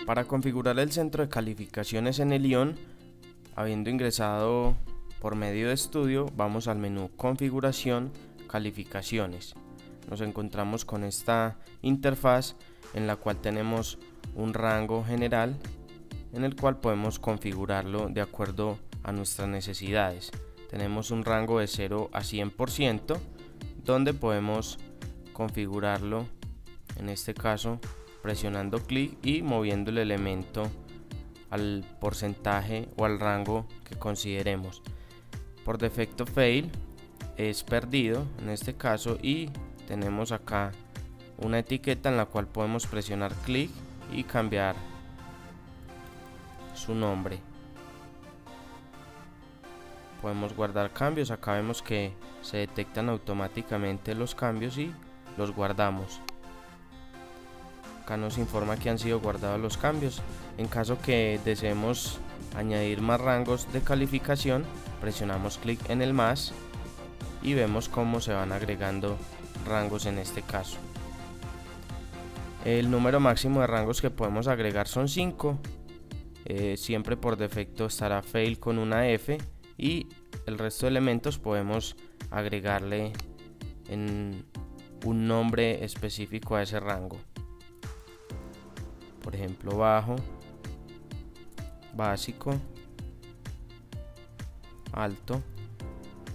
Para configurar el centro de calificaciones en el ION, habiendo ingresado por medio de estudio, vamos al menú Configuración, Calificaciones. Nos encontramos con esta interfaz en la cual tenemos un rango general en el cual podemos configurarlo de acuerdo a nuestras necesidades. Tenemos un rango de 0 a 100% donde podemos configurarlo, en este caso presionando clic y moviendo el elemento al porcentaje o al rango que consideremos. Por defecto fail es perdido en este caso, y tenemos acá una etiqueta en la cual podemos presionar clic y cambiar su nombre. Podemos guardar cambios. Acá vemos que se detectan automáticamente los cambios y los guardamos. Acá nos informa que han sido guardados los cambios. En caso que deseemos añadir más rangos de calificación, presionamos clic en el más y vemos cómo se van agregando rangos en este caso. El número máximo de rangos que podemos agregar son 5. Siempre por defecto estará fail con una F, y el resto de elementos podemos agregarle en un nombre específico a ese rango. Por ejemplo, bajo, básico, alto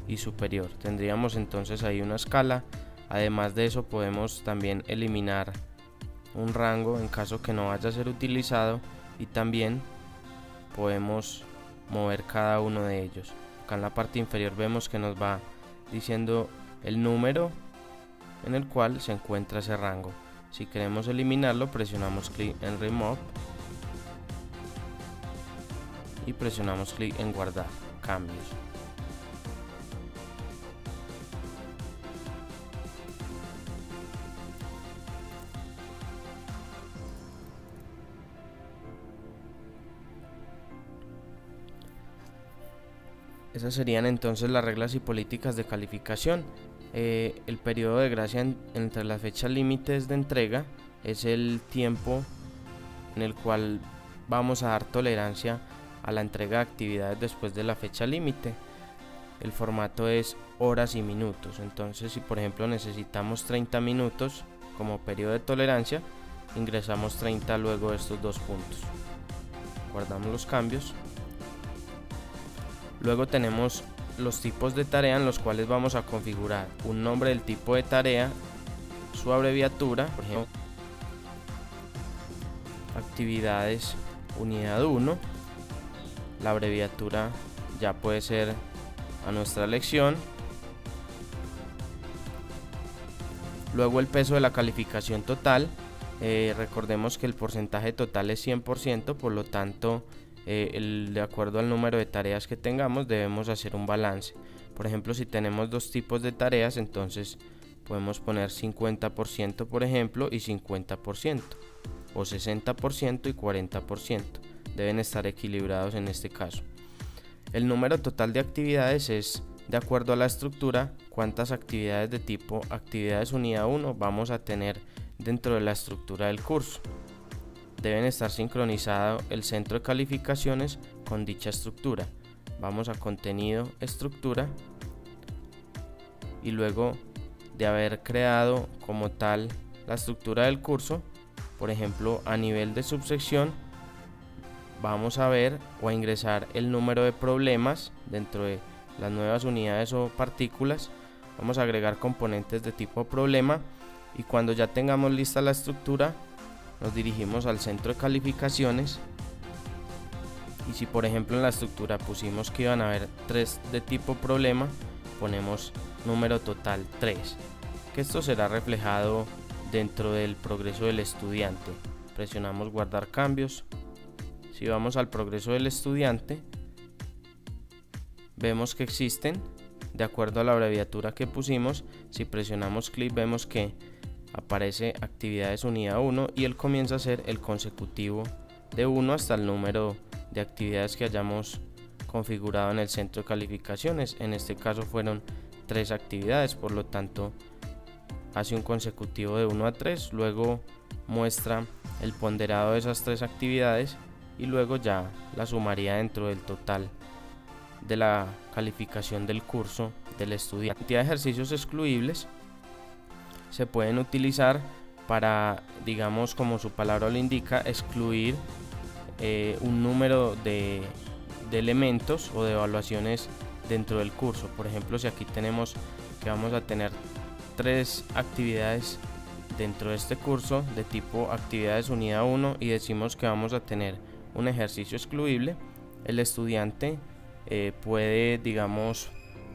y superior. Tendríamos entonces ahí una escala. Además de eso, podemos también eliminar un rango en caso que no vaya a ser utilizado, y también podemos mover cada uno de ellos. Acá en la parte inferior vemos que nos va diciendo el número en el cual se encuentra ese rango. Si queremos eliminarlo, presionamos clic en Remove y presionamos clic en Guardar cambios. Esas serían entonces las reglas y políticas de calificación. El periodo de gracia entre las fechas límites de entrega es el tiempo en el cual vamos a dar tolerancia a la entrega de actividades después de la fecha límite. El formato es horas y minutos. Entonces, si por ejemplo necesitamos 30 minutos como periodo de tolerancia, ingresamos 30 luego de estos dos puntos. Guardamos los cambios. Luego tenemos los tipos de tarea en los cuales vamos a configurar un nombre del tipo de tarea, su abreviatura, por ejemplo, actividades unidad 1. La abreviatura ya puede ser a nuestra elección. Luego el peso de la calificación total. Recordemos que el porcentaje total es 100%, por lo tanto de acuerdo al número de tareas que tengamos debemos hacer un balance. Por ejemplo, si tenemos dos tipos de tareas, entonces podemos poner 50% por ejemplo y 50%, o 60% y 40%. Deben estar equilibrados en este caso. El número total de actividades es de acuerdo a la estructura, cuántas actividades de tipo actividades unidad 1 vamos a tener dentro de la estructura del curso. Deben estar sincronizado el centro de calificaciones con dicha estructura. Vamos a contenido, estructura, y luego de haber creado como tal la estructura del curso, por ejemplo a nivel de subsección, vamos a ver o a ingresar el número de problemas dentro de las nuevas unidades o partículas. Vamos a agregar componentes de tipo problema, y cuando ya tengamos lista la estructura nos dirigimos al centro de calificaciones, y si por ejemplo en la estructura pusimos que iban a haber 3 de tipo problema, ponemos número total 3, que esto será reflejado dentro del progreso del estudiante. Presionamos guardar cambios. Si vamos al progreso del estudiante, vemos que existen de acuerdo a la abreviatura que pusimos. Si presionamos clic vemos que aparece actividades unidad 1 y él comienza a ser el consecutivo de 1 hasta el número de actividades que hayamos configurado en el centro de calificaciones. En este caso fueron 3 actividades, por lo tanto hace un consecutivo de 1 a 3, luego muestra el ponderado de esas 3 actividades y luego ya la sumaría dentro del total de la calificación del curso del estudiante. La cantidad de ejercicios excluibles se pueden utilizar para, digamos, como su palabra lo indica, excluir un número de elementos o de evaluaciones dentro del curso. Por ejemplo, si aquí tenemos que vamos a tener 3 actividades dentro de este curso de tipo actividades unidad 1 y decimos que vamos a tener un ejercicio excluible, el estudiante puede, digamos,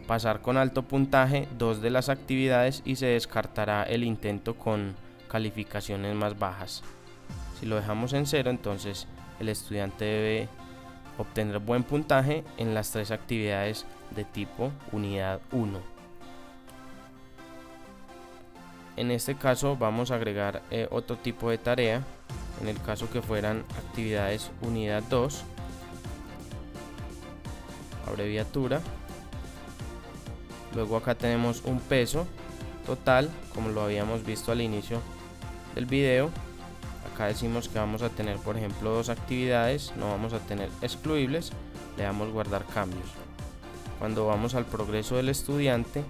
pasar con alto puntaje 2 de las actividades y se descartará el intento con calificaciones más bajas. Si lo dejamos en 0, entonces el estudiante debe obtener buen puntaje en las 3 actividades de tipo unidad 1. En este caso vamos a agregar otro tipo de tarea. En el caso que fueran actividades unidad 2, abreviatura, luego acá tenemos un peso total como lo habíamos visto al inicio del video. Acá decimos que vamos a tener, por ejemplo, 2 actividades, no vamos a tener excluibles, le damos guardar cambios. Cuando vamos al progreso del estudiante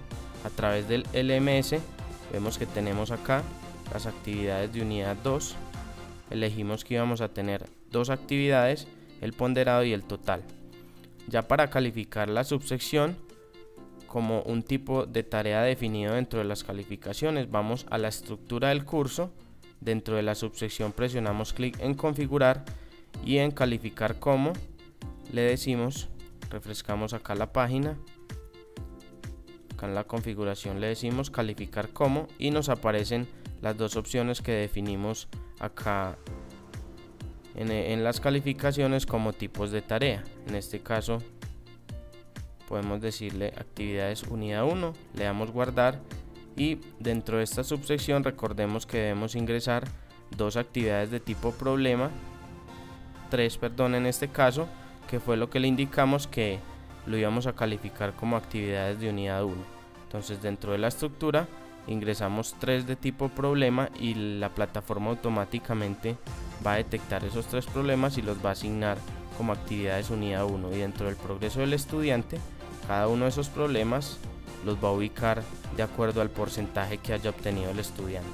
a través del LMS, vemos que tenemos acá las actividades de unidad 2, elegimos que íbamos a tener 2 actividades, el ponderado y el total. Ya para calificar la subsección como un tipo de tarea definido dentro de las calificaciones, vamos a la estructura del curso. Dentro de la subsección presionamos clic en configurar y en calificar como le decimos, refrescamos acá la página, acá en la configuración le decimos calificar como y nos aparecen las 2 opciones que definimos acá en las calificaciones como tipos de tarea. En este caso podemos decirle actividades unidad 1, le damos guardar y dentro de esta subsección recordemos que debemos ingresar 2 actividades de tipo problema, 3 perdón en este caso, que fue lo que le indicamos que lo íbamos a calificar como actividades de unidad 1. Entonces dentro de la estructura ingresamos 3 de tipo problema y la plataforma automáticamente va a detectar esos 3 problemas y los va a asignar como actividades unidad 1, y dentro del progreso del estudiante cada uno de esos problemas los va a ubicar de acuerdo al porcentaje que haya obtenido el estudiante.